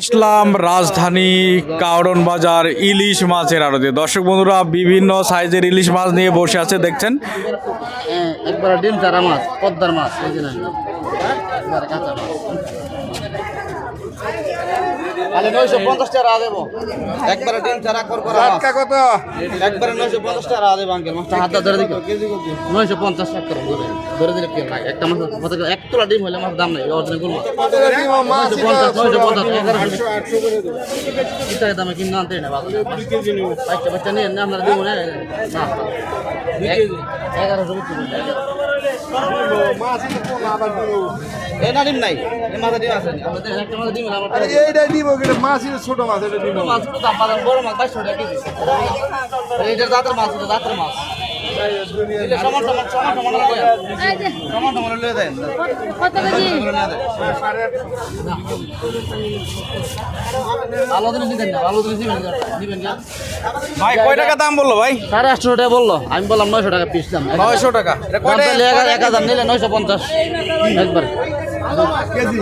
ইসলাম রাজধানী কারণ বাজার ইলিশ মাছের আড়তে দর্শক বন্ধুরা বিভিন্ন সাইজের ইলিশ মাছ নিয়ে বসে আছে দেখছেন। একবার ডিম চারা মাছ পদ্মার মাছ এই যে একবার কাঁচা মাছ আলে 950 টাকা দেবো একবারে ডিম চারা করা মাছ কত একবারে 950 টাকা দেবো আঙ্কেল মাছটা হাত ধরে দিও 950 টাকা ধরে দিলে কি লাগে একটা মাছ এক তোলা ডিম হলে মাছ দাম নাই অর্ধেক করব 950 800 করে দেব এটা দামে কিনে আনতে না বাবা 2 কেজি নিও বাচ্চা নিয়ে না আমরা দেব না 1100 মাছ কোন আবার এই না ডিম নাই এই মাছ ডিম আছে আমাদের একটা মাছ ডিম আমার আরে এইটাই দিব এটা মাছ ছোট মাছ এটা দিব মাছ তো দাম বাজার বড় মাছ 22 টাকা কেজি এইটা জাতের মাছ এটা জাতের মাছ ভাই কয় টাকা দাম বললো ভাই? 850 টাকা বললো, আমি বললাম 900 টাকা পিস দাম। 900 টাকা 1000 নিলে 950 একবার কেজি।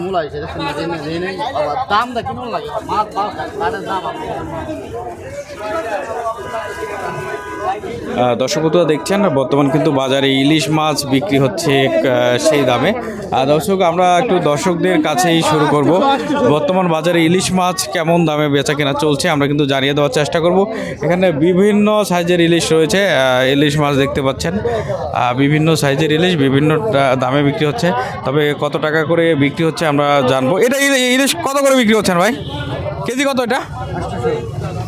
মূলা দামটা কেমন লাগে মাছ দাম দর্শক বন্ধুরা দেখছেন বর্তমান কিন্তু বাজারে ইলিশ মাছ বিক্রি হচ্ছে সেই দামে। দর্শক আমরা একটু দর্শকদের কাছেই শুরু করব বর্তমান বাজারে ইলিশ মাছ কেমন দামে বেচা কেনা চলছে আমরা কিন্তু জানিয়ে দেওয়ার চেষ্টা করব। এখানে বিভিন্ন সাইজের ইলিশ রয়েছে, ইলিশ মাছ দেখতে পাচ্ছেন বিভিন্ন সাইজের ইলিশ বিভিন্ন দামে বিক্রি হচ্ছে, তবে কত টাকা করে বিক্রি হচ্ছে আমরা জানবো। এটা ইলিশ কত করে বিক্রি হচ্ছেন ভাই? কেজি কত এটা?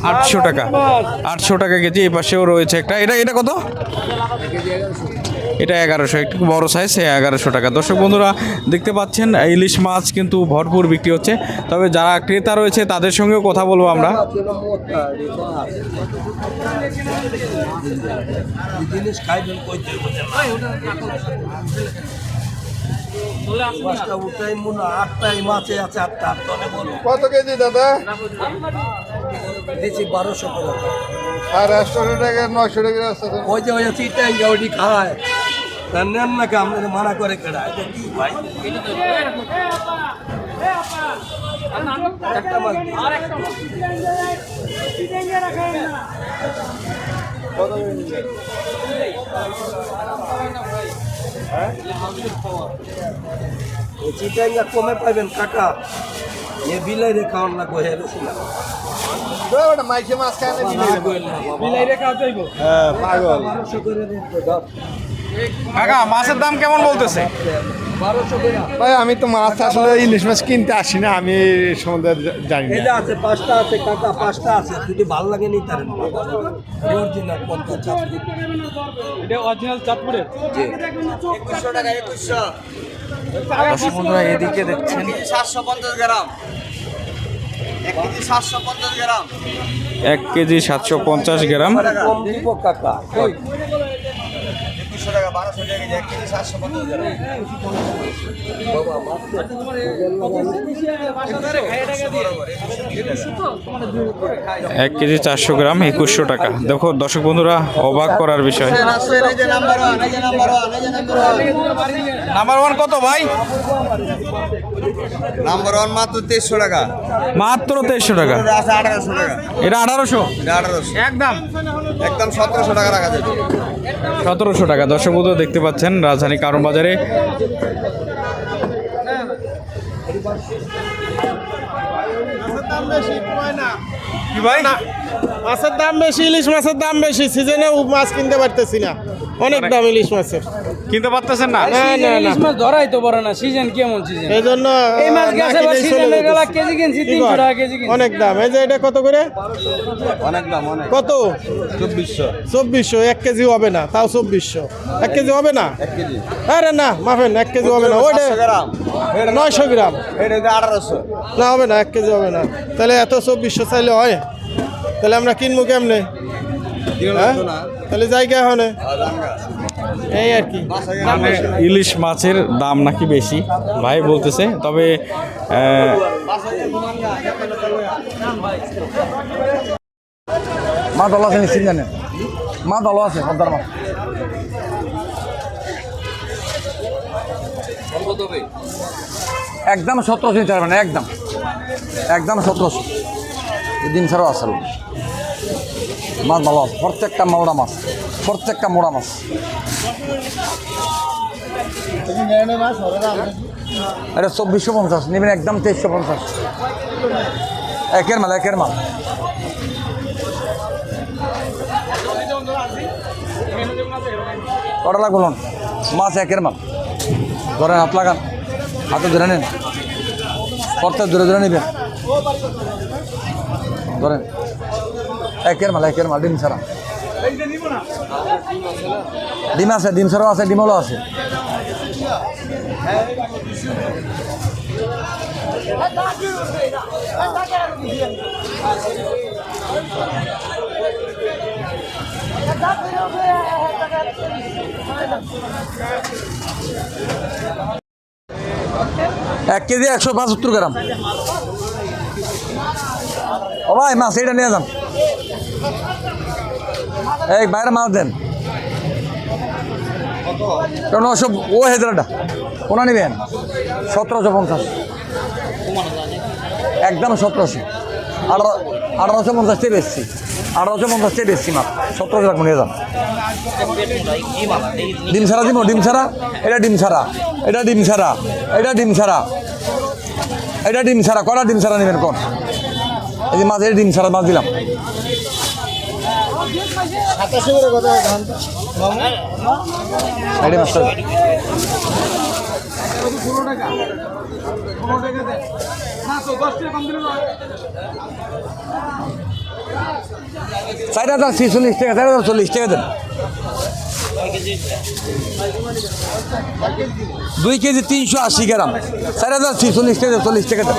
800 টাকা 800 টাকা কেজি। এই পাশেও রয়েছে একটা, এটা কত? এটা 1100, একটু বড় সাইজ, 1100 টাকা। দর্শক বন্ধুরা দেখতে পাচ্ছেন ইলিশ মাছ কিন্তু ভরপুর বিক্রি হচ্ছে, তবে যারা ক্রেতা রয়েছে তাদের সঙ্গেও কথা বলবো আমরা। কত কেজি দাদা? 1200 টাকা। আর 800 টাকা 900 টাকা ওই যে চিটাই ওটি খায় তা নেন নাকি আমাদের মানা করে কেডা এটা কি ভাই? একটা মাছ চিটাইঙ্গা কমে পাইবেন কাকা, এ বিলাই রে খাওয়ান লাগবো হে বেশি না মাইকে মাছ খায় না বিলাই রে খাওয়া যাইব। হ্যাঁ পাগল। কাকা মাছের দাম কেমন বলতেছে? 1200 করে ভাই আমি তো মাছ আসলে ইলিশ মাছ কিনতে আসি না, আমি সম্বন্ধে জানি না। এটা আছে 5টা আছে কাকা, 5টা আছে যদি ভালো লাগে নি তার অরিজিনাল কোনটা চাপড়ি এটা অরিজিনাল চাঁদপুরের জি 2100 টাকা 2100 দর্শক বন্ধুরা এদিকে দেখছেন 750 গ্রাম 1 কেজি 750 গ্রাম 1 কেজি 750 গ্রাম। কম দিব কাকা 2100 টাকা 1200 টাকা 1 কেজি 750 গ্রাম বাবা মাছ 1 কেজি 400 গ্রাম 2100 টাকা। দেখো দর্শক বন্ধুরা অবাক করার বিষয়। নাম্বার 1 কত ভাই? নাম্বার 1 মাত্র 2300 টাকা, মাত্র 2300 টাকা। আছে 1800 টাকা, এটা 1800 এটা 1800 একদম একদম 1700 টাকা রাখা যাবে। 1700 টাকা। দর্শক বন্ধুরা দেখতে পাচ্ছেন রাজধানী কারণ বাজারে কি ভাই মাছের দাম বেশি, ইলিশ মাছের দাম বেশি, সিজনে মাছ কিনতে পারতেছি না, অনেক দাম ইলিশ মাছের। কিনতে পারতেছেন না? না না না, মাছ ধরাই তো বড় না, সিজন কেমন সিজন এই জন্য এই মাছ গেছে বা সিজনে গেলা কেজি কিনছি 300 টাকা কেজি কিনছি। অনেক দাম। এই যে এটা কত করে? অনেক দাম অনেক কত? 2400 1 কেজি হবে না, তাও 2400 1 কেজি হবে না। 1 কেজি আরে না মাফেন 1 কেজি হবে না, ওইটা গ্রাম 900 গ্রাম এটা 1800 না, হবে না 1 কেজি হবে না। তাহলে এত 2400 চাইলে হয়? তাহলে আমরা কিনবো কেমনে? হ্যাঁ তাহলে যাই কে এখন এই আর কি মানে ইলিশ মাছের দাম নাকি বেশি ভাই বলতেছে, তবে মা ভালো আছে নিশ্চিত জানেন, মা ভালো আছে পদ্মার মাছ। একদম 1700 নিতে পারবেন, একদম একদম 1700। দিন ছাড়াও আসল মাছ ভালো আছে, প্রত্যেকটা মোড়া মাছ, প্রত্যেকটা মোড়া মাছ। এটা 2450 নেবেন, একদম 2350। একের মাল, একের মাল। কটা লাগলো মাছ? একের মাল। ধরেন, হাত লাগান, হাতে ধরে নেন, প্রত্যেক ধরে ধরে নেবেন। ধরেন, একের মাল, একের মাল। ডিম ছাড়া, ডিম আছে, ডিম ছাড়াও আছে, ডিমলও আছে। এক কেজি 175 গ্রাম। ও ভাই, মাছ এটা নিয়ে যান, এই বাইরে মাছ দেন। কারণ ওসব ও হেদরাটা কোনা নেবেন 1750, একদম 1700। 1850 বেশি, 1850 বেশি মাছ। 1700 রাখুন, নিয়ে যান। ডিম ছাড়া দিব, ডিম ছাড়া। এটা ডিম ছাড়া, এটা ডিম ছাড়া, এটা ডিম ছাড়া, এটা ডিম ছাড়া। কটা ডিম ছাড়া নেবেন কোন? এই যে মাছ, এটা ডিম ছাড়া মাছ দিলাম। এই মাছটা 4046 টাকা, 4040 টাকা দেন। 2 কেজি 380 গ্রাম, 4046 টাকা, 40 টাকা দেন।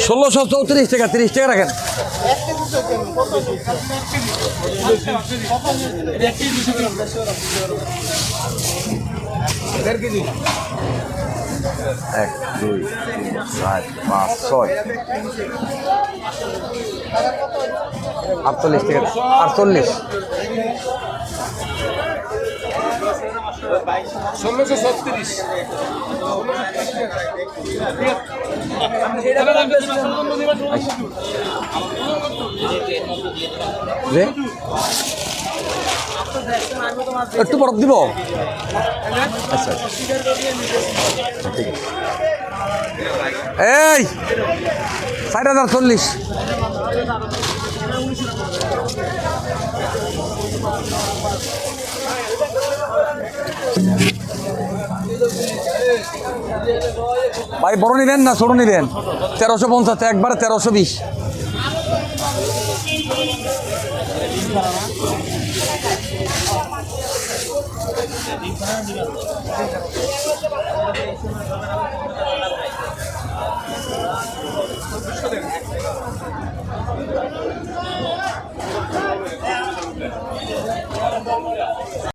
1634 টাকা, 30 টাকা রাখেন। এক, 2, 3, 4, 5, 6, 48 টাকা, 48। 1636। একটু বরফ দিব। আচ্ছা, ঠিক আছে। এই 4040। ভাই বড় নিবেন না ছোট নিবেন? 1350, একবারে 1320।